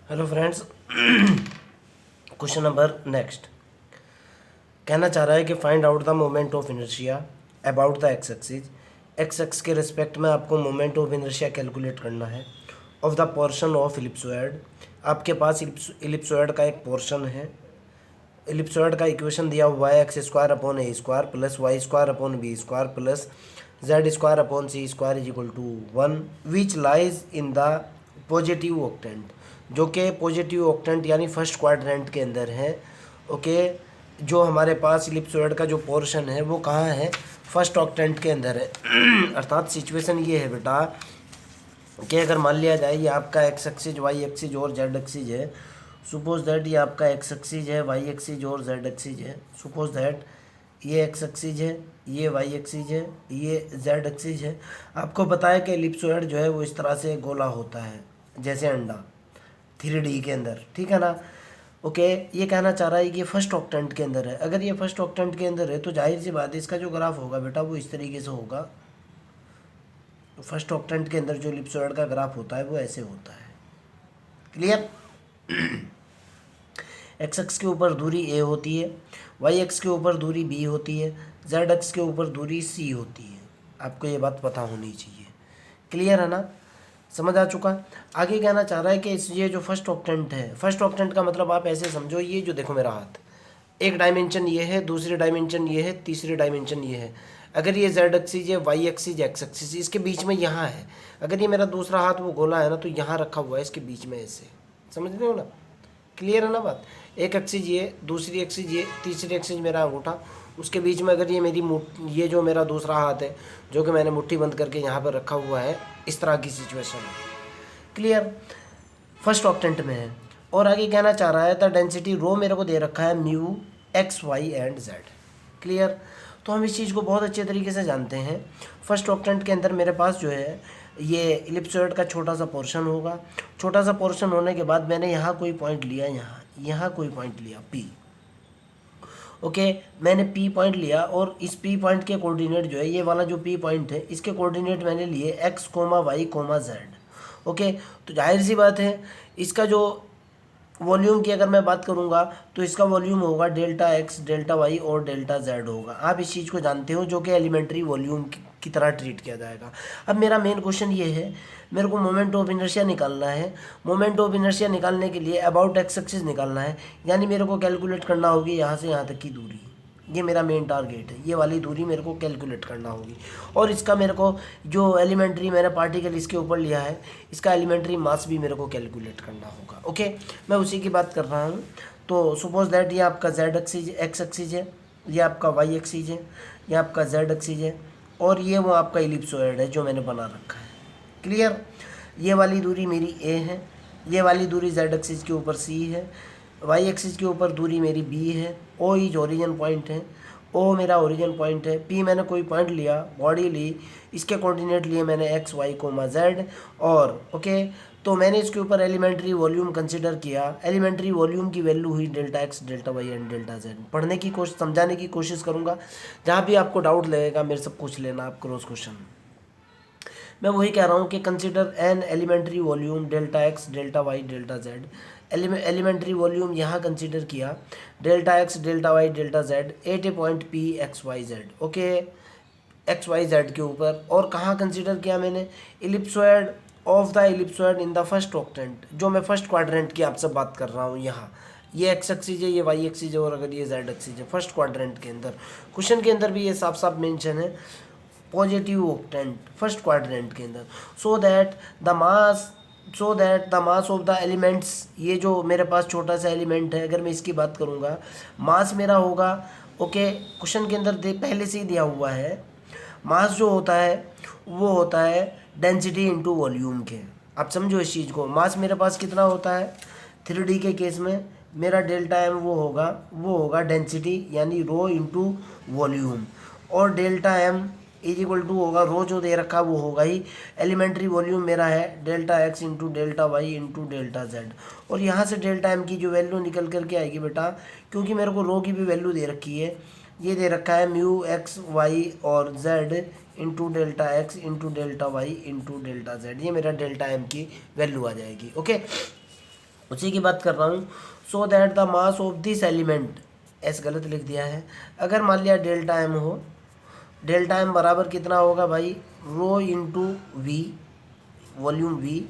Hello friends. Question number next कहना चाह रहा है कि find out the moment of inertia about the x axis. X x के रिस्पेक्ट में आपको मोमेंट ऑफ इनर्शिया कैलकुलेट करना है of the portion of ellipsoid. आपके पास इलिप्सोइड का एक पोर्शन है। इलिप्सोइड का इक्वेशन दिया हुआ है x square upon a square plus y square upon b square plus z square upon c square is equal to 1 which lies in the positive octant, जो कि पॉजिटिव ऑक्टेंट यानी first quadrant के अंदर है। Okay, जो हमारे पास ellipsoid का जो पोर्शन है वो कहाँ है? फर्स्ट ऑक्टेंट के अंदर है। अर्थात सिचुएशन ये है बेटा कि अगर मान लिया जाए ये आपका एक्स एक्सिस वाई एक्सिस और जेड एक्सिस है। सपोज दैट ये आपका एक्स एक्सिस है, वाई एक्सिस और जेड एक्सिस है। सपोज दैट ये एक्स एक्सिस है, ये वाई एक्सिस है, ये जेड एक्सिस है। आपको पता है कि एलिप्सोइड जो है वो इस तरह से गोला होता है जैसे अंडा 3D के अंदर, ठीक है ना। ओके, ये कहना चाह रहा है कि ये फर्स्ट ऑक्टेंट के अंदर है। अगर ये फर्स्ट ऑक्टेंट के अंदर है तो जाहिर सी बात है इसका जो ग्राफ होगा बेटा वो इस तरीके से होगा। फर्स्ट ऑक्टेंट के अंदर जो एलिप्सोइड का ग्राफ होता है वो ऐसे होता है। क्लियर? एक्स एक्स के ऊपर दूरी ए होती है, वाई एक्स के ऊपर दूरी बी होती है, जेड एक्स के ऊपर दूरी सी होती है। आपको ये बात पता होनी चाहिए। क्लियर है ना? समझ आ चुका? आगे कहना चाह रहा है कि ये जो फर्स्ट ऑक्टेंट है, फर्स्ट ऑक्टेंट का मतलब आप ऐसे समझो, ये जो देखो मेरा हाथ, एक डायमेंशन ये है, दूसरी डायमेंशन ये है, तीसरी डायमेंशन ये है। अगर ये जेड एक्सिस है, वाई एक्सिस, एक्स एक्सिस, इसके बीच में यहाँ है। अगर ये मेरा दूसरा हाथ वो गोला है ना तो यहाँ रखा हुआ है इसके बीच में ऐसे। समझ रहे हो ना? क्लियर है ना बात? एक एक्सिस ये, दूसरी एक्सिस ये, तीसरी एक्सिस मेरा अंगूठा, उसके बीच में अगर ये मेरी ये जो मेरा दूसरा हाथ है जो कि मैंने मुट्ठी बंद करके यहाँ पर रखा हुआ है, इस तरह की सिचुएशन है। क्लियर? फर्स्ट ऑक्टेंट में है। और आगे कहना चाह रहा है द डेंसिटी रो मेरे को दे रखा है mu x y and z. Clear? तो हम इस चीज़ को बहुत अच्छे तरीके से जानते हैं। फर्स्ट ऑक्टेंट के अंदर मेरे पास जो है ये इलिप्सोइड का छोटा सा पोर्शन होगा। छोटा सा पोर्शन होने के बाद मैंने यहाँ कोई पॉइंट लिया, यहाँ कोई पॉइंट लिया पी। ओके, मैंने पी पॉइंट लिया और इस पी पॉइंट के कोऑर्डिनेट जो है, ये वाला जो पी पॉइंट है इसके कोऑर्डिनेट मैंने लिए x comma y comma z. Okay, तो जाहिर सी बात है इसका जो वॉल्यूम की अगर मैं बात करूंगा तो इसका वॉल्यूम होगा डेल्टा एक्स डेल्टा वाई और डेल्टा जेड होगा। आप इस चीज़ को जानते हो, जो कि एलिमेंट्री वॉल्यूम की तरह ट्रीट किया जाएगा। अब मेरा मेन क्वेश्चन ये है, मेरे को मोमेंट ऑफ इनर्शिया निकालना है। मोमेंट ऑफ इनर्शिया निकालने के लिए अबाउट एक्स एक्सिस निकालना है, यानी मेरे को कैलकुलेट करना होगी यहाँ से यहाँ तक की दूरी। ये मेरा मेन टारगेट है, ये वाली दूरी मेरे को कैलकुलेट करना होगी। और इसका मेरे को जो एलिमेंट्री मैंने पार्टिकल इसके ऊपर लिया है, इसका एलिमेंट्री मास भी मेरे को कैलकुलेट करना होगा। ओके, मैं उसी की बात कर रहा हूँ। तो सपोज दैट ये आपका जेड एक्सिस एक्स एक्सिस है, ये आपका वाई एक्सिस है, ये आपका जेड एक्सिस है, और ये वो आपका इलिप्सोइड है जो मैंने बना रखा है। क्लियर? ये वाली दूरी मेरी ए है, ये वाली दूरी जेड एक्सिस के ऊपर सी है, वाई एक्सिस के ऊपर दूरी मेरी बी है, ओ इज ओरिजिन पॉइंट है, ओ मेरा ओरिजिन पॉइंट है, पी मैंने कोई पॉइंट लिया, बॉडी ली, इसके कोऑर्डिनेट लिए मैंने एक्स वाई कोमा जेड। और ओके, तो मैंने इसके ऊपर एलिमेंट्री वॉल्यूम कंसिडर किया। एलिमेंट्री वॉल्यूम की वैल्यू हुई delta x delta y and delta z. पढ़ने की कोशिश, समझाने की कोशिश करूँगा। जहाँ भी आपको डाउट लगेगा मेरे से पूछ लेना आप क्रॉस क्वेश्चन। मैं वही कह रहा हूँ कि consider an elementary volume delta x delta y delta z. Elementary volume यहाँ कंसिडर किया delta x delta y delta z at a point P x y z. Okay, x y z के ऊपर। और कहाँ कंसिडर किया मैंने? Ellipsoid of the ellipsoid in the first octant, जो मैं फर्स्ट क्वाड्रेंट की आपसे बात कर रहा हूँ। यहाँ ये एक्स एक्सिस है, ये वाई एक्सिस है, और अगर ये जेड एक्सिस है फर्स्ट क्वाड्रेंट के अंदर। क्वेश्चन के अंदर भी ये साफ साफ मेंशन है पॉजिटिव ऑक्टेंट फर्स्ट क्वाड्रेंट के अंदर। सो that the mass of the elements, ये जो मेरे पास छोटा सा एलिमेंट है, अगर मैं इसकी बात करूँगा, मास मेरा होगा। ओके, क्वेश्चन के अंदर पहले से ही दिया हुआ है मास जो होता है वो होता है डेंसिटी इंटू वॉल्यूम के। आप समझो इस चीज़ को। मास मेरे पास कितना होता है 3D के केस में? मेरा डेल्टा एम वो होगा डेंसिटी यानी रो इंटू वॉल्यूम, और delta m is equal to होगा रो जो दे रखा वो होगा ही एलिमेंट्री वॉल्यूम मेरा है delta x into delta y into delta z. और यहाँ से डेल्टा एम की जो वैल्यू निकल करके आएगी बेटा, क्योंकि मेरे को रो की भी वैल्यू दे रखी है, ये दे रखा है म्यू एक्स वाई और z into delta x into delta y into delta z. ये मेरा डेल्टा एम की वैल्यू आ जाएगी। ओके, उसी की बात कर रहा हूँ। So that the mass of this element, s गलत लिख दिया है। अगर मान लिया डेल्टा एम हो, डेल्टा एम बराबर कितना होगा भाई, rho into v, volume v.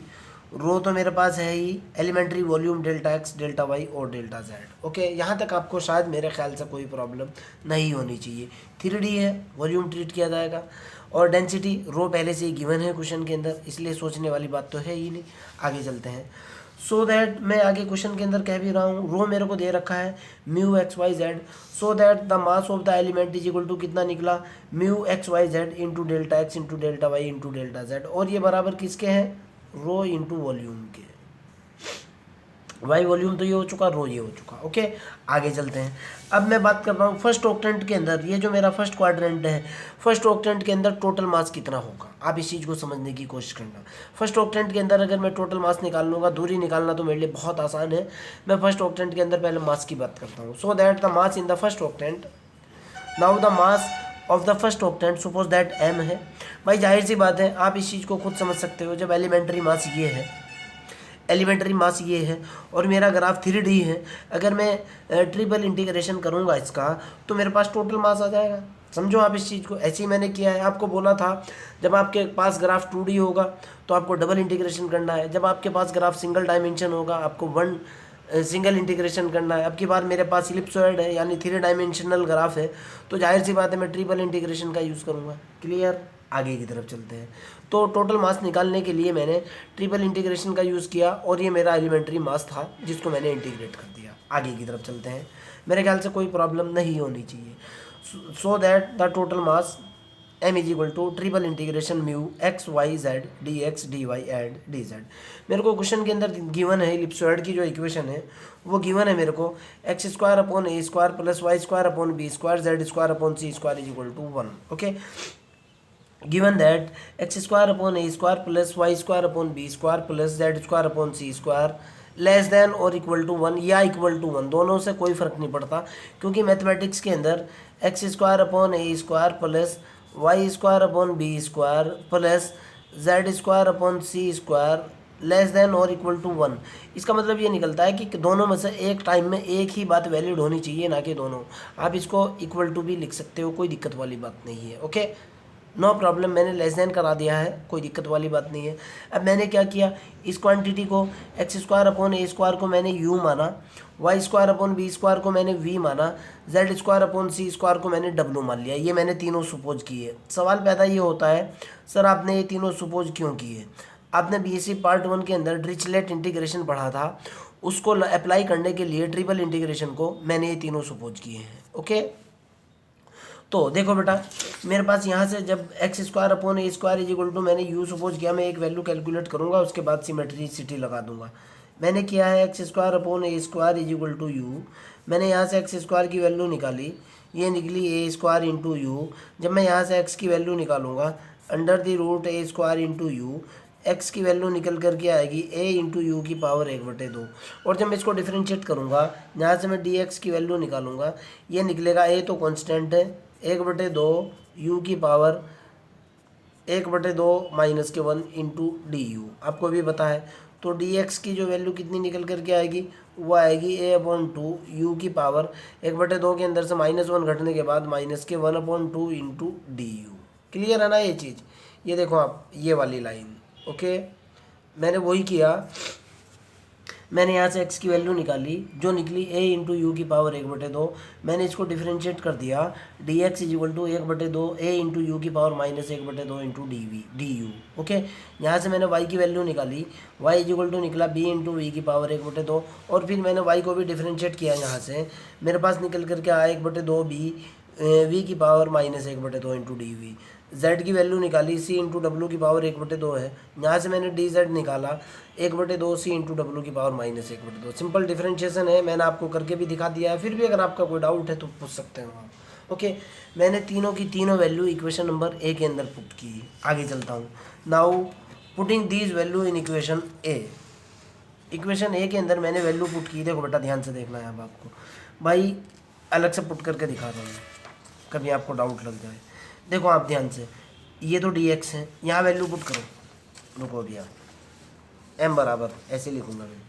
Rho तो मेरे पास है ही, elementary volume delta x, delta Y और डेल्टा जेड। ओके, यहाँ तक आपको शायद मेरे ख्याल से कोई प्रॉब्लम नहीं होनी चाहिए। 3D है, वॉल्यूम ट्रीट किया जाएगा। और डेंसिटी रो पहले से ही गिवन है क्वेश्चन के अंदर, इसलिए सोचने वाली बात तो है ही नहीं। आगे चलते हैं। सो दैट, मैं आगे क्वेश्चन के अंदर कह भी रहा हूँ, रो मेरे को दे रखा है mu x y z. So that the mass of the element is equal to कितना निकला, mu x y z into delta x into delta y into delta z. और ये बराबर किसके हैं, रो इंटू वॉल्यूम के। वाई वॉल्यूम तो ये हो चुका, रो ये हो चुका। ओके, आगे चलते हैं। अब मैं बात कर रहा हूँ फर्स्ट ऑक्टेंट के अंदर, ये जो मेरा फर्स्ट क्वाड्रेंट है, फर्स्ट ऑक्टेंट के अंदर टोटल मास कितना होगा। आप इस चीज़ को समझने की कोशिश करना। फर्स्ट ऑक्टेंट के अंदर अगर मैं टोटल मास निकाल लूँगा, दूरी निकालना तो मेरे लिए बहुत आसान है। मैं फर्स्ट ऑक्टेंट के अंदर पहले मास की बात करता हूँ। So that the mass in the first octant, now the mass of the first octant, suppose that m है। भाई जाहिर सी बात है, आप इस चीज़ को खुद समझ सकते हो। जब एलिमेंट्री मास ये है, एलिमेंट्री मास ये है और मेरा ग्राफ 3D है, अगर मैं ट्रिपल इंटीग्रेशन करूँगा इसका, तो मेरे पास टोटल मास आ जाएगा। समझो आप इस चीज़ को, ऐसे ही मैंने किया है। आपको बोला था जब आपके पास ग्राफ 2D होगा तो आपको डबल इंटीग्रेशन करना है, जब आपके पास ग्राफ सिंगल डायमेंशन होगा आपको वन सिंगल इंटीग्रेशन करना है। अब की बार मेरे पास इलिप्सॉइड है, यानी 3 डायमेंशनल ग्राफ है, तो जाहिर सी बात है मैं ट्रिपल इंटीग्रेशन का यूज़ करूँगा। क्लियर, आगे की तरफ चलते हैं। तो टोटल मास निकालने के लिए मैंने ट्रिपल इंटीग्रेशन का यूज़ किया और ये मेरा एलिमेंट्री मास था जिसको मैंने इंटीग्रेट कर दिया। आगे की तरफ चलते हैं। मेरे ख्याल से कोई प्रॉब्लम नहीं होनी चाहिए। So that the total mass m is equal to triple integration mu x y z d x d y and d z. मेरे को क्वेश्चन के अंदर गिवन है, इलिप्सॉइड की जो इक्वेशन है वो गिवन है मेरे को, x square upon a square plus y square upon b square z square upon c square is equal to 1। Okay, given that x square upon a square plus y square upon b square plus z square upon c square less than और equal to 1 या equal to 1, दोनों से कोई फ़र्क नहीं पड़ता, क्योंकि mathematics के अंदर x square upon a square plus y square upon b square plus z square upon c square less than और इक्वल टू 1, इसका मतलब ये निकलता है कि दोनों में से एक टाइम में एक ही बात वैलिड होनी चाहिए, ना कि दोनों। आप इसको इक्वल टू भी लिख सकते हो, कोई दिक्कत वाली बात नहीं है। ओके, नो प्रॉब्लम, मैंने लेस देन करा दिया है, कोई दिक्कत वाली बात नहीं है। अब मैंने क्या किया, इस क्वांटिटी को x square upon a square को मैंने यू माना, y square upon b square को मैंने वी माना, z square upon c square को मैंने डब्लू मान लिया। ये मैंने तीनों सुपोज किए। सवाल पैदा ये होता है, सर आपने ये तीनों सुपोज क्यों किए। आपने बीएससी पार्ट 1 के अंदर डिरिचलेट इंटीग्रेशन पढ़ा था, उसको अप्लाई करने के लिए ट्रिपल इंटीग्रेशन को मैंने ये तीनों सुपोज किए हैं। ओके, तो देखो बेटा, मेरे पास यहाँ से जब x square upon a square is equal to, मैंने यू सपोज किया, मैं एक वैल्यू कैलकुलेट करूँगा, उसके बाद सिमेट्रिसिटी लगा दूंगा। मैंने किया है x square upon a square is equal to u. मैंने यहाँ से एक्स स्क्वायर की वैल्यू निकाली, ये निकली ए स्क्वायर इंटू यू। जब मैं यहाँ से एक्स की वैल्यू निकालूंगा, under the root a square into u, x की वैल्यू निकल करके आएगी ए इंटू यू की पावर 1/2। और जब मैं इसको डिफ्रेंशिएट करूँगा, यहाँ से मैं डी एक्स की वैल्यू निकालूंगा, ये निकलेगा, ए तो कॉन्स्टेंट है, 1/2 यू की पावर 1/2 माइनस के 1 इंटू डी यू, आपको भी पता है। तो डी एक्स की जो वैल्यू कितनी निकल करके आएगी, वो आएगी a/2 यू की पावर 1/2 के अंदर से -1 घटने के बाद माइनस के 1/2 इंटू डी यू। क्लियर है ना ये चीज़। ये देखो आप, ये वाली लाइन। ओके, मैंने वही किया, मैंने यहाँ से x की वैल्यू निकाली, जो निकली a इंटू यू की पावर 1/2। मैंने इसको डिफ्रेंशिएट कर दिया, d x is equal to 1/2 a into u की power -1/2 into d u. Okay, यहाँ से मैंने y की वैल्यू निकाली, y इज इक्वल टू निकला b इंटू वी की पावर 1/2। और फिर मैंने y को भी डिफ्रेंशिएट किया, यहाँ से मेरे पास निकल करके आया 1/2 b वी की power -1/2 into d v. Z की वैल्यू निकाली, सी इंटू डब्ल्यू की पावर 1/2 है, यहाँ से मैंने डी जेड निकाला, 1/2 सी इंटू डब्ल्यू की पावर -1/2। सिंपल डिफरेंशिएशन है, मैंने आपको करके भी दिखा दिया है, फिर भी अगर आपका कोई डाउट है तो पूछ सकते हो आप। ओके, मैंने तीनों की तीनों वैल्यू इक्वेशन नंबर ए के अंदर पुट की। आगे चलता हूँ। Now putting these value in equation A, equation A के अंदर मैंने वैल्यू पुट की। देखो बेटा, ध्यान से देखना है अब आपको, भाई अलग से पुट करके दिखा रहा हूँ, कभी आपको डाउट लग जाए। देखो आप ध्यान से, ये तो डी एक्स है, यहाँ वैल्यू पुट करो, रुको भैया, एम बराबर ऐसे लिखूंगा मैं,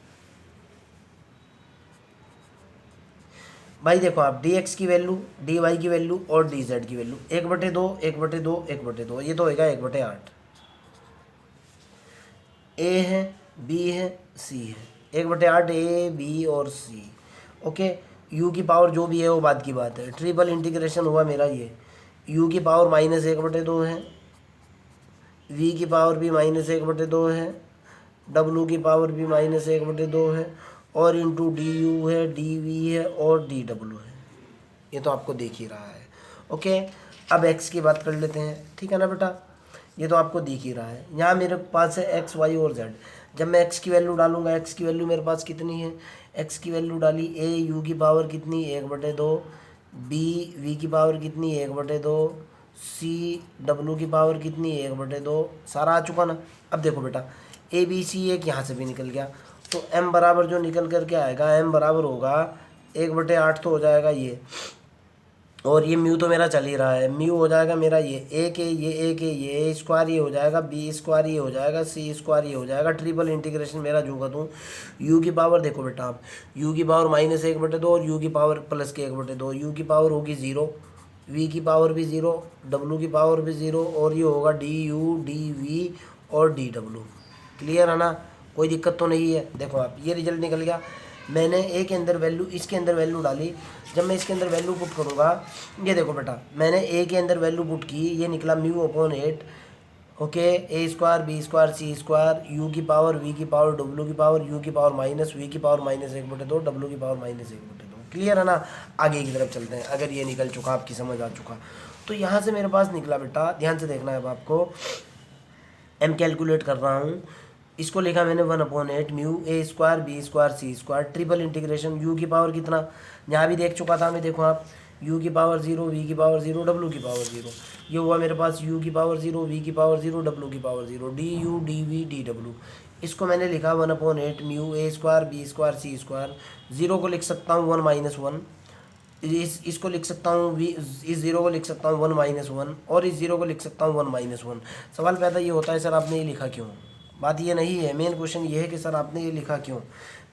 भाई देखो आप डी एक्स की वैल्यू, डी वाई की वैल्यू और डी जेड की वैल्यू 1/2 1/2 1/2, ये तो होगा 1/8। ए है, बी है, सी है, 1/8 ए बी और सी। ओके, यू की पावर जो भी है वो बात की बात है। ट्रिपल इंटीग्रेशन हुआ मेरा ये, यू की पावर -1/2 है, वी की पावर भी -1/2 है, डब्लू की पावर भी -1/2 है, और इंटू डी यू है, डी वी है और डी डब्लू है। ये तो आपको देख ही रहा है। ओके, अब एक्स की बात कर लेते हैं, ठीक है ना बेटा। ये तो आपको दिख ही रहा है। यहाँ मेरे पास है एक्स वाई और जेड। जब मैं एक्स की वैल्यू डालूंगा, एक्स की वैल्यू मेरे पास कितनी है, एक्स की वैल्यू डाली, ए यू की पावर कितनी 1/2, बी वी की पावर कितनी 1/2, सी डब्लू की पावर कितनी 1/2। सारा आ चुका ना। अब देखो बेटा, ए बी सी एक यहाँ से भी निकल गया, तो एम बराबर जो निकल करके आएगा, एम बराबर होगा 1/8 तो हो जाएगा ये, और ये म्यू तो मेरा चल ही रहा है, म्यू हो जाएगा मेरा ये एक है, ये एक है, ये ए स्क्वायर ये हो जाएगा, बी स्क्वायर ये हो जाएगा, सी स्क्वायर ये हो जाएगा। ट्रिपल इंटीग्रेशन मेरा जो का दूँ, यू की पावर देखो बेटा आप, यू की पावर -1/2 और यू की पावर +1/2, यू की पावर होगी 0, वी की पावर भी 0, डब्लू की पावर भी 0, और ये होगा डी यू डी वी और डी डब्लू। क्लियर है ना, कोई दिक्कत तो नहीं है। देखो आप, ये रिजल्ट निकल गया। मैंने ए के अंदर वैल्यू, इसके अंदर वैल्यू डाली, जब मैं इसके अंदर वैल्यू पुट करूँगा, ये देखो बेटा, मैंने ए के अंदर वैल्यू पुट की, ये निकला μ/8। Okay, a square b square c square, u की पावर वी की पावर डब्लू की पावर, यू की पावर माइनस वी की पावर -1/2, डब्लू की पावर -1/2। क्लियर है ना। आगे की तरफ चलते हैं। अगर ये निकल चुका, आपकी समझ आ चुका, तो यहाँ से मेरे पास निकला बेटा, ध्यान से देखना है अब आपको। एम कैलकुलेट कर रहा हूँ, इसको लिखा मैंने 1/8 mu a square b square c square, triple integration, u की पावर कितना, यहाँ भी देख चुका था मैं, देखो आप, यू की पावर 0, वी की पावर 0, डब्लू की पावर 0। ये हुआ मेरे पास यू की पावर 0, वी की पावर 0, डब्लू की power 0, d U D we d डब्लू। इसको मैंने लिखा 1/8 mu a square b square c square. 0 को लिख सकता हूँ 1 - 1, इसको लिख सकता हूँ इस 0 को लिख सकता हूँ 1 - 1, और इस 0 को लिख सकता हूँ 1 - 1। सवाल पैदा ये होता है, सर आपने ये लिखा क्यों। बात ये नहीं है, मेन क्वेश्चन ये है कि सर आपने ये लिखा क्यों।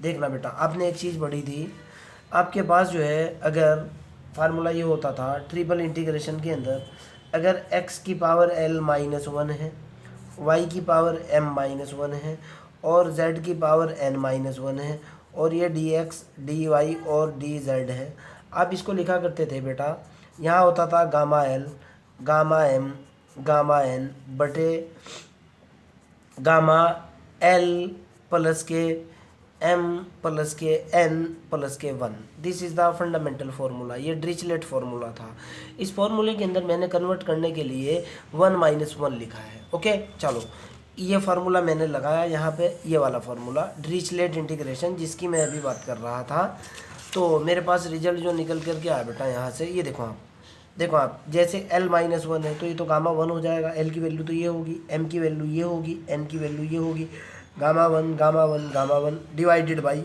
देखना बेटा, आपने एक चीज़ पढ़ी थी, आपके पास जो है, अगर फार्मूला ये होता था ट्रिपल इंटीग्रेशन के अंदर, अगर x की पावर l -1 है, y की पावर m -1 है, और z की पावर n -1 है, और ये dx dy और dz है, आप इसको लिखा करते थे बेटा, यहाँ होता था gamma l gamma m gamma n बटे गामा l प्लस के m प्लस के n प्लस के 1। This is the fundamental formula. ये ड्रिचलेट फार्मूला था। इस फार्मूले के अंदर मैंने कन्वर्ट करने के लिए 1 - 1 लिखा है। ओके, चलो, ये फार्मूला मैंने लगाया यहाँ पे, ये वाला फार्मूला ड्रिचलेट इंटीग्रेशन, जिसकी मैं अभी बात कर रहा था। तो मेरे पास रिजल्ट जो निकल करके आया बेटा यहाँ से, ये देखो आप, देखो आप, जैसे l -1 है तो ये तो गामा 1 हो जाएगा, l की वैल्यू तो ये होगी, m की वैल्यू ये होगी, n की वैल्यू ये होगी, gamma 1 gamma 1 gamma 1 divided by,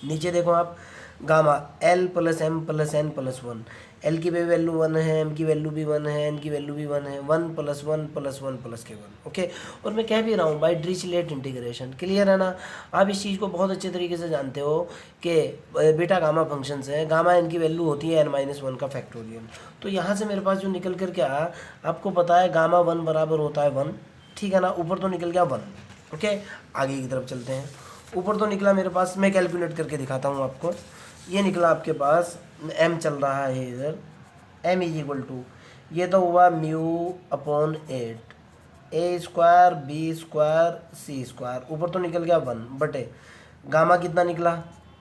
नीचे देखो आप, gamma l plus m plus n plus 1। l की भी वैल्यू 1 है, m की वैल्यू भी 1 है, n की वैल्यू भी 1 है, 1 + 1 + 1 + के 1। ओके, और मैं कह भी रहा हूँ बाय ड्रिचलेट इंटीग्रेशन। क्लियर है ना। आप इस चीज़ को बहुत अच्छे तरीके से जानते हो कि बीटा गामा फंक्शन है, गामा n की वैल्यू होती है n - 1 का फैक्टोरियल। तो यहाँ से मेरे पास जो निकल कर के आया, आपको पता है गामा 1 बराबर होता है 1, ठीक है ना। ऊपर तो निकल गया 1। ओके, आगे की तरफ चलते हैं। ऊपर तो निकला मेरे पास, मैं कैलकुलेट करके दिखाता हूँ आपको। ये निकला आपके पास, m चल रहा है इधर, m = ये तो हुआ μ/8 a square b square c square. ऊपर तो निकल गया 1 बटे गामा कितना निकला,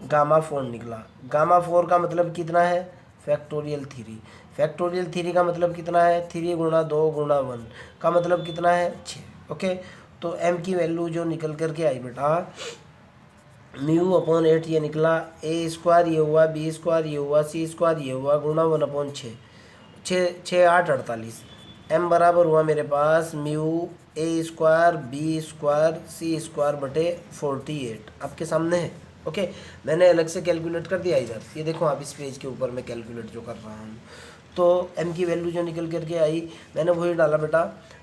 गामा 4 निकला। गामा 4 का मतलब कितना है, फैक्टोरियल 3। फैक्टोरियल 3 का मतलब कितना है, 3 × 2 × 1 का मतलब कितना है, 6। ओके, तो m की वैल्यू जो निकल करके आई बेटा, μ/8 ये निकला, ए स्क्वायर ये हुआ, बी स्क्वायर ये हुआ, सी स्क्वायर ये हुआ, गुणा 1/6, 6 8 48। m बराबर हुआ मेरे पास mu a square b square c square बटे 48, आपके सामने है। ओके, मैंने अलग से कैलकुलेट कर दिया इधर, ये देखो आप, इस पेज के ऊपर मैं कैलकुलेट जो कर रहा हूँ। तो m की वैल्यू जो निकल करके आई मैंने वही डाला बेटा,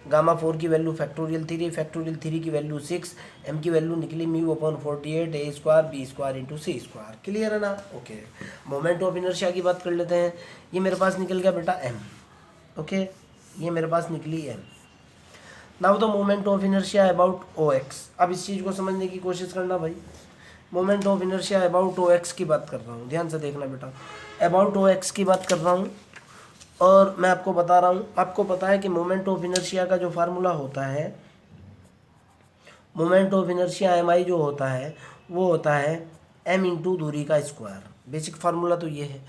गामा 4 की वैल्यू फैक्टोरियल 3 की वैल्यू 6, m की वैल्यू निकली mu upon 48 a square b square into c square. Clear है ना? ओके, मोमेंट ऑफ इनर्शिया की बात कर लेते हैं। ये मेरे पास निकल गया बेटा m। ओके, ये मेरे पास निकली m। Now the moment of inertia about O x. अब इस चीज़ को समझने की कोशिश करना भाई। Moment of inertia about O x की बात कर रहा हूँ, ध्यान से देखना बेटा, अबाउट ओ एक्स की बात कर रहा हूँ। और मैं आपको बता रहा हूँ, आपको पता है कि मोमेंट ऑफ इनर्शिया का जो फार्मूला होता है, मोमेंट ऑफ इनर्शिया एम आई जो होता है वो होता है m इंटू दूरी का स्क्वायर। बेसिक फार्मूला तो ये है।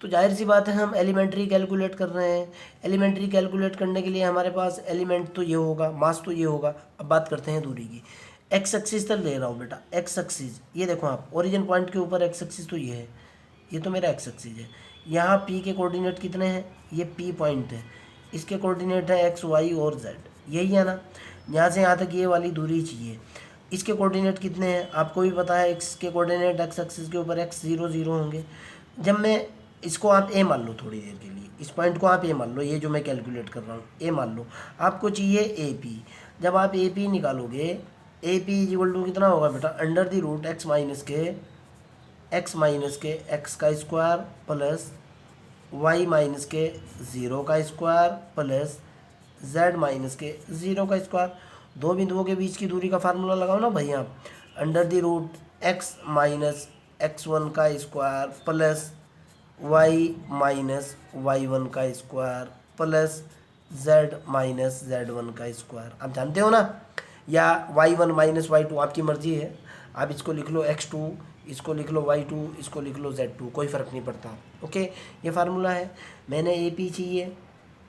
तो जाहिर सी बात है हम एलिमेंट्री कैलकुलेट कर रहे हैं। एलिमेंट्री कैलकुलेट करने के लिए हमारे पास एलिमेंट तो ये होगा, मास तो ये होगा। अब बात करते हैं दूरी की। एक्स एक्सिस तक ले रहा हूँ बेटा, एक्स एक्सिस ये देखो आप, ओरिजिन पॉइंट के ऊपर एक्स एक्सिस तो ये है, ये तो मेरा एक्स एक्सिस है। यहाँ पी के कोऑर्डिनेट कितने हैं, ये पी पॉइंट है, इसके कोऑर्डिनेट है एक्स वाई और जेड, यही है ना। यहाँ से यहाँ तक ये वाली दूरी चाहिए। इसके कोऑर्डिनेट कितने हैं आपको भी पता है, एक्स के कोऑर्डिनेट एक्स एक्सिस के ऊपर एक्स 0 0 होंगे। जब मैं इसको आप ए मान लो थोड़ी देर के लिए, इस पॉइंट को आप ए मान लो, ये जो मैं कैलकुलेट कर रहा हूँ ए मान लो। आपको चाहिए ए पी। जब आप ए पी निकालोगे, a p is equal to कितना होगा बेटा, under the root x minus के एक्स का स्क्वायर प्लस वाई माइनस के 0 का स्क्वायर प्लस जेड माइनस के 0 का स्क्वायर। दो बिंदुओं के बीच की दूरी का फार्मूला लगाओ ना भाई आप, under the root x minus x1 का square plus y minus y1 का square plus z minus z1 का स्क्वायर। आप जानते हो ना, या y1 माइनस y2 आपकी मर्जी है। आप इसको लिख लो x2, इसको लिख लो y2, इसको लिख लो z2, कोई फ़र्क नहीं पड़ता। ओके, ये फार्मूला है। मैंने ए पी चाहिए,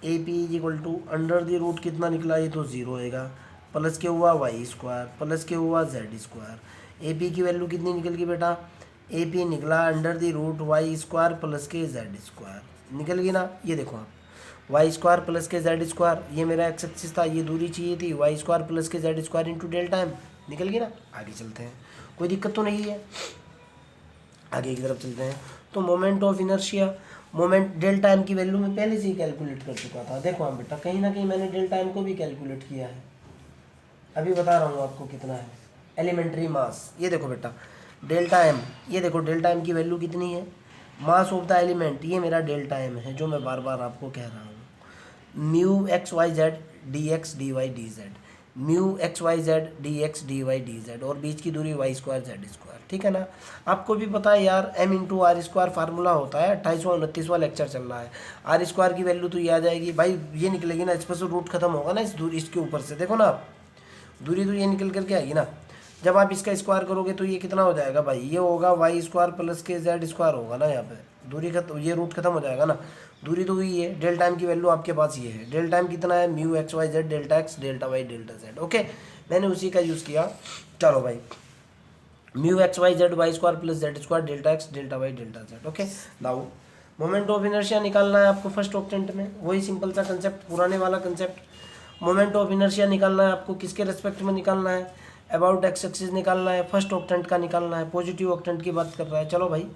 a p is equal to under the root कितना निकला, ये तो 0 होएगा, प्लस के हुआ वाई स्क्वायर प्लस के हुआ जेड स्क्वायर। ए पी की वैल्यू कितनी निकल गई बेटा, ए पी निकला under the root y square plus के जेड स्क्वायर, निकल गई ना। ये देखो आप, वाई स्क्वायर प्लस के जेड स्क्वायर, ये मेरा एक्स एक्सिस था, ये दूरी चाहिए थी, वाई स्क्वायर प्लस के z square into delta m, निकल गई ना। आगे चलते हैं, कोई दिक्कत तो नहीं है, आगे की तरफ चलते हैं। तो moment of inertia, moment delta m की वैल्यू मैं पहले से ही कैलकुलेट कर चुका था। देखो हम बेटा, कहीं ना कहीं मैंने डेल्टा एम को भी कैलकुलेट किया है, अभी बता रहा हूँ आपको कितना है। एलिमेंट्री मास, ये देखो बेटा डेल्टा एम, ये देखो डेल्टा एम की वैल्यू कितनी है, मास ऑफ द एलिमेंट, ये मेरा डेल्टा एम है जो मैं बार बार आपको कह रहा हूँ। Mu x y z d x d y d z, mu x y z d x d y d z, और बीच की दूरी वाई स्क्वायर जेड स्क्वायर, ठीक है ना। आपको भी पता है यार, m into r square formula होता है। 2829वां लेक्चर चल रहा है, आर स्क्वायर की वैल्यू तो ये आ जाएगी भाई, ये निकलेगी ना, इस पर से रूट खत्म होगा ना, इस दूरी इसके ऊपर से देखो ना आप, दूरी तो ये निकल करके आएगी ना। जब आप इसका स्क्वायर करोगे तो ये कितना हो जाएगा भाई, ये होगा वाई स्क्वायर प्लस के जेड स्क्वायर होगा ना, यहाँ पे दूरी खत्म, ये रूट खत्म हो जाएगा ना। दूरी तो हुई है, डेल्टा टाइम की वैल्यू आपके पास ये है, डेल्टा टाइम कितना है, mu x y z delta x delta y delta z. Okay, मैंने उसी का यूज़ किया। चलो भाई, mu x y z y square plus z square delta x delta y delta z. Okay, now moment of inertia निकालना है आपको first octant में, वही सिंपल सा कंसेप्ट, पुराने वाला कंसेप्ट। मोमेंट ऑफ इनर्शिया निकालना है आपको, किसके रेस्पेक्ट में निकालना है, अबाउट एक्स एक्सिस निकालना है, फर्स्ट ऑक्टेंट का निकालना है, पॉजिटिव ऑक्टेंट की बात कर रहा है। चलो भाई,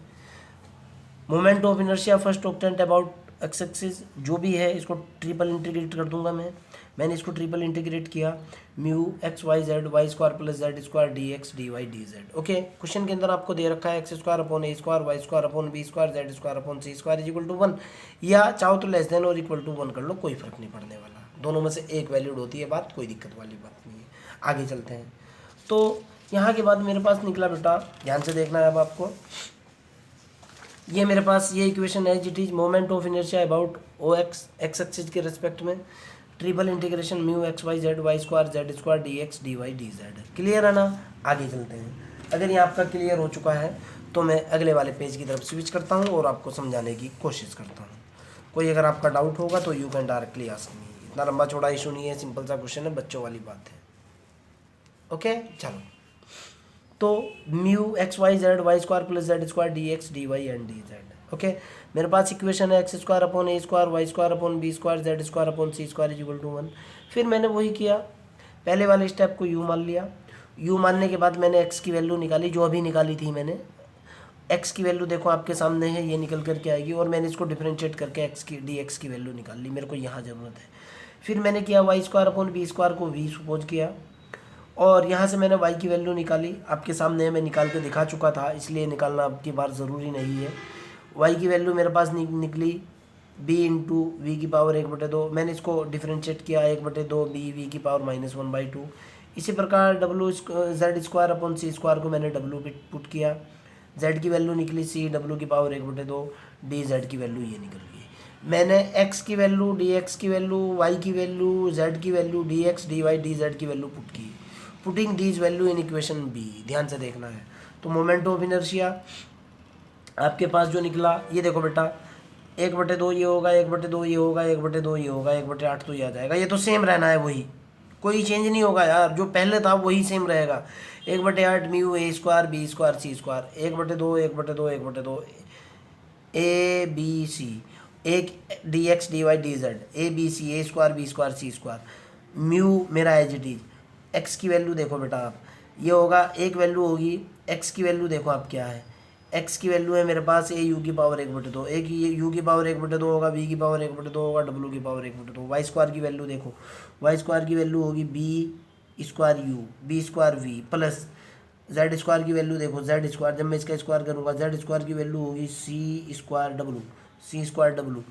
moment of inertia first octant about x axis जो भी है, इसको ट्रिपल इंटीग्रेट कर दूंगा मैंने इसको ट्रिपल इंटीग्रेट किया, mu x y z y square plus z square d x d y d z. Okay, question के अंदर आपको दे रखा है x square upon a square y square upon b square z square upon c square is equal to 1, या चाहो तो less than और इक्वल टू 1 कर लो, कोई फर्क नहीं पड़ने वाला, दोनों में से एक वैल्यूड होती है बात, कोई दिक्कत वाली बात नहीं है। आगे चलते हैं। तो यहाँ के बाद मेरे पास निकला बेटा, ध्यान से देखना है अब आपको, ये मेरे पास ये इक्वेशन है जिट is moment of inertia about O x x axis के रेस्पेक्ट में, triple integration mu x y square z square d x d y d z. Clear है ना। आगे चलते हैं। अगर ये आपका क्लियर हो चुका है तो मैं अगले वाले पेज की तरफ स्विच करता हूँ और आपको समझाने की कोशिश करता हूँ। कोई अगर आपका डाउट होगा तो यू कैन डायरेक्टली आस्क मी, इतना लंबा चौड़ा इशू नहीं है, सिंपल सा क्वेश्चन है, बच्चों वाली बात है। ओके, चलो, तो mu x y z y square plus z square d x d y and d z. Okay, मेरे पास इक्वेशन है x square upon a square y square upon b square z square upon c square is equal to 1। फिर मैंने वही किया, पहले वाले step को यू मान लिया, यू मानने के बाद मैंने एक्स की वैल्यू निकाली जो अभी निकाली थी मैंने, एक्स की वैल्यू देखो आपके सामने है, ये निकल करके आएगी, और मैंने इसको डिफरेंशिएट करके एक्स की डी एक्स की वैल्यू निकाल ली, मेरे को यहाँ ज़रूरत है। फिर मैंने किया y square upon b square को वी सपोज किया, और यहाँ से मैंने y की वैल्यू निकाली, आपके सामने मैं निकाल के दिखा चुका था, इसलिए निकालना आपकी बार ज़रूरी नहीं है। y की वैल्यू मेरे पास निकली b इंटू वी की पावर 1/2, मैंने इसको डिफ्रेंशिएट किया 1/2 b वी की पावर -1/2। इसी प्रकार z square upon c square को मैंने w पे पुट किया, z की वैल्यू निकली c w की पावर 1/2, dz की वैल्यू ये निकल गई। मैंने x की वैल्यू, dx की वैल्यू, y की वैल्यू, z की वैल्यू, dx dy dz की वैल्यू पुट की। Putting these value in equation b, ध्यान से देखना है। तो मोमेंट ऑफ इनर्शिया आपके पास जो निकला, ये देखो बेटा, 1/2 ये होगा, 1/2 ये होगा, 1/2 ये होगा, 1/8 तो ये आ जाएगा। ये तो सेम रहना है, वही, कोई चेंज नहीं होगा यार, जो पहले था वही सेम रहेगा। 1/8 mu a square b square c square, 1/2 1/2 1/2 a b c, एक d x d y d z, a b c, a square b square c square, mu मेरा एज इट इज। एक्स की value देखो बेटा आप, ये होगा, एक value होगी, एक्स की वैल्यू देखो आप क्या है, एक्स की वैल्यू है मेरे पास ए यू की पावर 1/2, एक ये यू की पावर 1/2 होगा, बी की पावर 1/2 होगा, डब्ल्यू की पावर 1/2। वाई स्क्वायर की वैल्यू देखो, वाई स्क्वायर की वैल्यू होगी b square u, b square v, plus z square की वैल्यू देखो, जेड स्क्वायर, जब मैं इसका स्क्वायर करूँगा, जेड स्क्वायर की वैल्यू होगी सी स्क्वायर डब्ल्यू, सी स्क्वायर डब्ल्यू,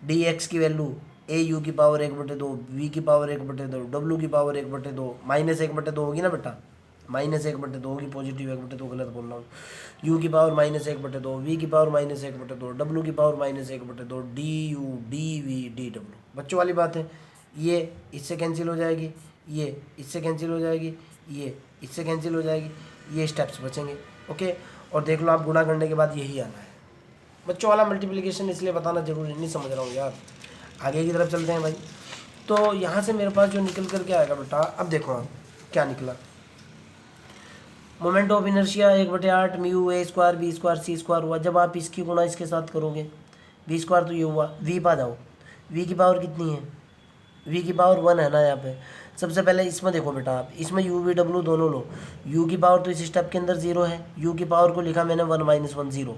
डी एक्स की वैल्यू ए यू की पावर 1/2, वी की पावर 1/2, डब्ल्यू की पावर 1/2, -1/2 होगी ना बेटा, -1/2 होगी, पॉजिटिव 1/2 गलत बोल रहा हूँ, यू की पावर -1/2, वी की पावर -1/2, डब्ल्यू की power -1/2, d U D we D डब्ल्यू। बच्चों वाली बात है, ये इससे कैंसिल हो जाएगी, ये इससे कैंसिल हो जाएगी, ये इससे कैंसिल हो जाएगी, ये स्टेप्स बचेंगे। ओके, और देख लो आप, गुणा करने के बाद यही आना है। बच्चों वाला मल्टीप्लिकेशन इसलिए बताना जरूरी नहीं, समझ रहा हूँ यार। आगे की तरफ चलते हैं भाई। तो यहाँ से मेरे पास जो निकल कर के आएगा बेटा, अब देखो आप क्या निकला, moment of inertia 1/8 mu a square b square c square हुआ। जब आप इसकी गुणा इसके साथ करोगे, बी स्क्वायर तो ये हुआ, वी पा जाओ, वी की पावर कितनी है, वी की पावर 1 है ना यहाँ पे। सबसे पहले इसमें देखो बेटा आप, इसमें यू वी डब्ल्यू दोनों लो, यू की पावर तो इस स्टेप के अंदर 0 है, यू की पावर को लिखा मैंने 1 - 1 0,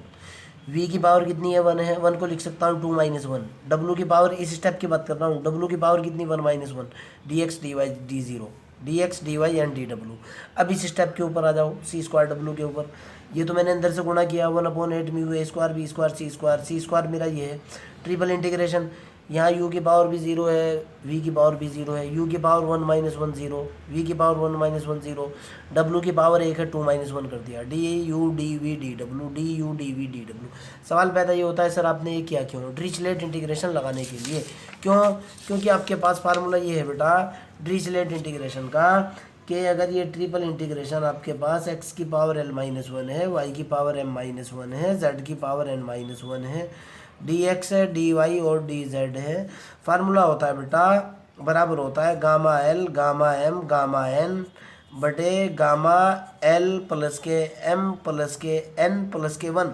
वी की पावर कितनी है 1 है, 1 को लिख सकता हूँ 2 - 1, डब्ल्यू की पावर इस स्टेप की बात कर रहा हूँ, डब्ल्यू की पावर कितनी 1 - 1, d x d y d 0, d x d y and d डब्ल्यू। अब इस स्टेप के ऊपर आ जाओ, सी स्क्वायर डब्ल्यू के ऊपर, ये तो मैंने अंदर से गुणा किया 1/8 mu a square b square c square, c square मेरा ये है, ट्रिपल इंटीग्रेशन, यहाँ u की पावर भी 0 है, v की पावर भी 0 है, u की पावर 1 - 1 0, v की पावर 1 - 1 0, w की पावर 1 है, 2 - 1 कर दिया, D U D we D W, D U D we D W. सवाल पैदा ये होता है, सर आपने ये किया क्यों, डिरिचलेट इंटीग्रेशन लगाने के लिए। क्यों, क्योंकि आपके पास फार्मूला ये है बेटा डिरिचलेट इंटीग्रेशन का, कि अगर ये ट्रिपल इंटीग्रेशन आपके पास x की पावर l - 1 है, y की पावर m - 1 है, z की पावर n - 1 है, dx है, dy और dz है, फार्मूला होता है बेटा बराबर होता है gamma l gamma m gamma n बटे गामा l प्लस के m प्लस के n प्लस के 1।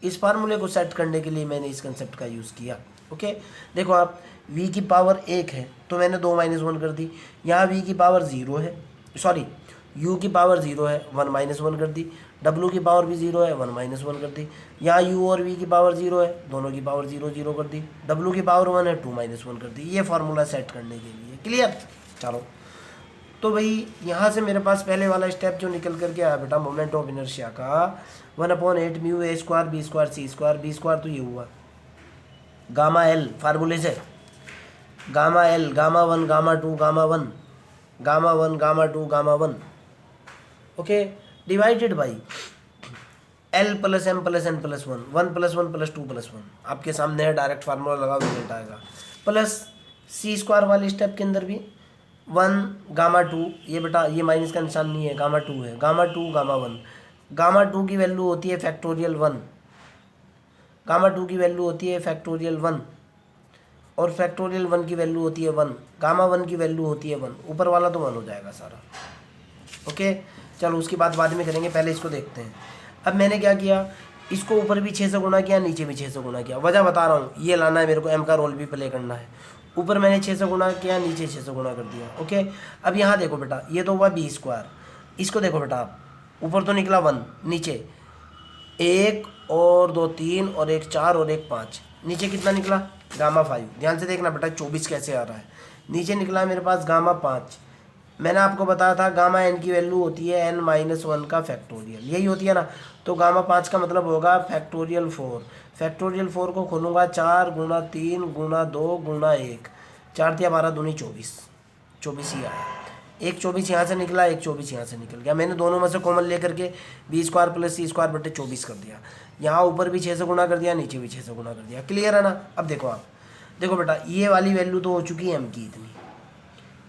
इस फार्मूले को सेट करने के लिए मैंने इस कंसेप्ट का यूज़ किया। ओके, देखो आप, v की पावर 1 है तो मैंने 2 - 1 कर दी, यहाँ v की पावर 0 है, सॉरी u की पावर 0 है, 1 - 1 कर दी, w की पावर भी 0 है, 1 - 1 कर दी, यहाँ u और v की पावर 0 है, दोनों की पावर 0 0 कर दी, w की पावर 1 है, 2 - 1 कर दी। ये फार्मूला सेट करने के लिए, क्लियर। चलो, तो भाई यहाँ से मेरे पास पहले वाला स्टेप जो निकल करके आया बेटा मोमेंट ऑफ इनर्शिया का, 1/8 mu a square b square c square, b square तो ये हुआ, गामा एल फार्मूले से, gamma l gamma 1 gamma 2 gamma 1 gamma 1 gamma 2 gamma 1, okay, divided by l plus m plus n plus 1, 1 + 1 + 2 + 1, आपके सामने है, direct formula लगा रिजल्ट आएगा, प्लस सी स्क्वायर वाले स्टेप के अंदर भी 1 गामा 2, ये बेटा ये माइनस का निशान नहीं है, गामा 2 है, गामा 2 गामा 1, गामा 2 की वैल्यू होती है फैक्टोरियल 1, गामा 2 की वैल्यू होती है फैक्टोरियल 1, और फैक्टोरियल 1 की वैल्यू होती है 1, गामा 1 की वैल्यू होती है 1, ऊपर वाला तो 1 हो जाएगा सारा। ओके, चलो उसकी बात बाद में करेंगे, पहले इसको देखते हैं। अब मैंने क्या किया, इसको ऊपर भी 6 से गुणा किया, नीचे भी 6 से गुणा किया, वजह बता रहा हूँ, ये लाना है मेरे को, m का रोल भी प्ले करना है। ऊपर मैंने 6 से गुणा किया, नीचे 6 से गुणा कर दिया। ओके, अब यहाँ देखो बेटा, ये तो हुआ बी स्क्वायर, इसको देखो बेटा आप, ऊपर तो निकला 1, नीचे 1 और 2 3 और 1 4 और 1 5, नीचे कितना निकला गामा 5। ध्यान से देखना बेटा 24 कैसे आ रहा है। नीचे निकला मेरे पास गामा 5। मैंने आपको बताया था गामा n की वैल्यू होती है n-1 का फैक्टोरियल, यही होती है ना। तो गामा 5 का मतलब होगा फैक्टोरियल 4। फैक्टोरियल 4 को खोलूँगा 4 गुना 3 गुना 2 गुना 1, 4 तिया 12 दूनी 24, 24 ही आया। एक 24 यहाँ से निकला, एक 24 यहाँ से निकल गया। मैंने दोनों में से कॉमन लेकर के बी स्क्वायर प्लस सी स्क्वायर बटे 24 कर दिया। यहाँ ऊपर भी 6 से गुना कर दिया, नीचे भी 6 से गुना कर दिया। क्लियर है ना। अब देखो आप, देखो बेटा ये वाली वैल्यू तो हो चुकी है एम की इतनी,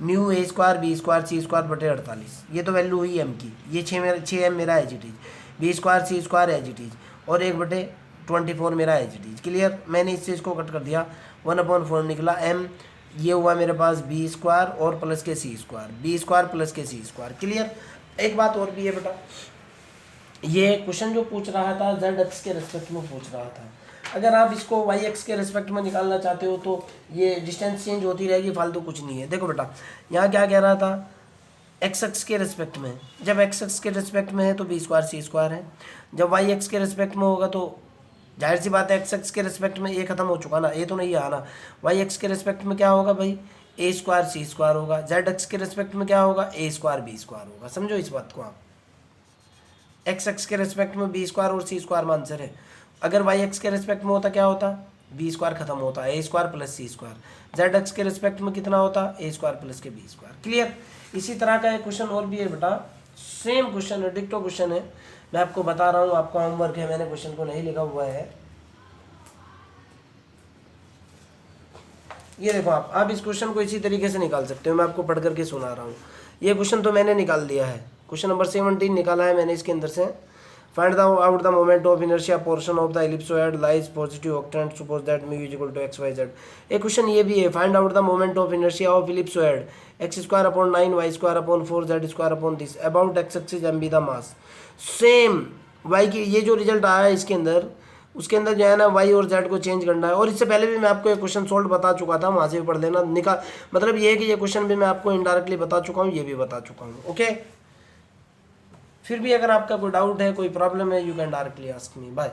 mu a square b square c square बटे 48, ये तो वैल्यू हुई एम की। ये 6 एम मेरा as it is, b square c square as it is, और 1/24 मेरा एज इट इज। क्लियर। मैंने इस चीज़ को कट कर दिया, 1/4 निकला एम। ये हुआ मेरे पास बी स्क्वायर और प्लस के सी स्क्वायर, बी स्क्वायर प्लस के सी स्क्वायर। क्लियर। एक बात और भी है बेटा, ये क्वेश्चन जो पूछ रहा था जेड एक्स के रिस्पेक्ट में पूछ रहा था। अगर आप इसको वाई एक्स के रिस्पेक्ट में निकालना चाहते हो तो ये डिस्टेंस चेंज होती रहेगी, फालतू कुछ नहीं है। देखो बेटा यहाँ क्या कह रहा था, एक्स एक्स के रिस्पेक्ट में, जब एक्स एक्स के रिस्पेक्ट में है तो बी स्क्वायर सी स्क्वायर है, जब वाई एक्स के रिस्पेक्ट में होगा तो जाहिर सी बात है एक्स एक्स के रिस्पेक्ट में ए खत्म हो चुका ना, ए तो नहीं आना। वाई एक्स के रिस्पेक्ट में क्या होगा भाई, ए स्क्वायर सी स्क्वायर होगा। जेड एक्स के रिस्पेक्ट में क्या होगा, ए स्क्वायर बी स्क्वायर होगा। समझो इस बात को आप, एक्स एक्स के रिस्पेक्ट में बी स्क्वायर और सी स्क्वायर में आंसर है। अगर वाई एक्स के रिस्पेक्ट में होता क्या होता, बी स्क्वायर खत्म होता, ए स्क्वायर प्लस सी स्क्वायर। जेड एक्स के रिस्पेक्ट में कितना होता, ए स्क्वायर प्लस के बी स्क्वायर। क्लियर। इसी तरह का एक क्वेश्चन और भी है बेटा, सेम क्वेश्चन है, डिक्टो क्वेश्चन है। मैं आपको बता रहा हूँ, आपका होमवर्क है, मैंने क्वेश्चन को नहीं लिखा हुआ है। ये देखो आप इस क्वेश्चन को इसी तरीके से निकाल सकते हो, मैं आपको पढ़ करके सुना रहा हूँ। ये क्वेश्चन तो मैंने निकाल दिया है, क्वेश्चन नंबर 17 निकाला है मैंने इसके अंदर से। Find the out the moment of inertia portion of the ellipsoid lies positive octant, suppose that mu is equal to x y z. एक क्वेश्चन ये भी है, find out the moment of inertia of ellipsoid x square upon 9 y square upon 4 z square upon this about x axis M be the mass. Same y की ये जो result आया है इसके अंदर, उसके अंदर जो है ना वाई और जेड को चेंज करना है। और इससे पहले भी मैं आपको एक क्वेश्चन सोल्व बता चुका था, वहाँ से भी पढ़ लेना। निकाल मतलब ये है कि ये क्वेश्चन भी मैं आपको इनडायरेक्टली बता चुका हूँ, ये भी बता चुका हूँ। ओके। फिर भी अगर आपका कोई डाउट है, कोई प्रॉब्लम है, you can directly ask me. Bye.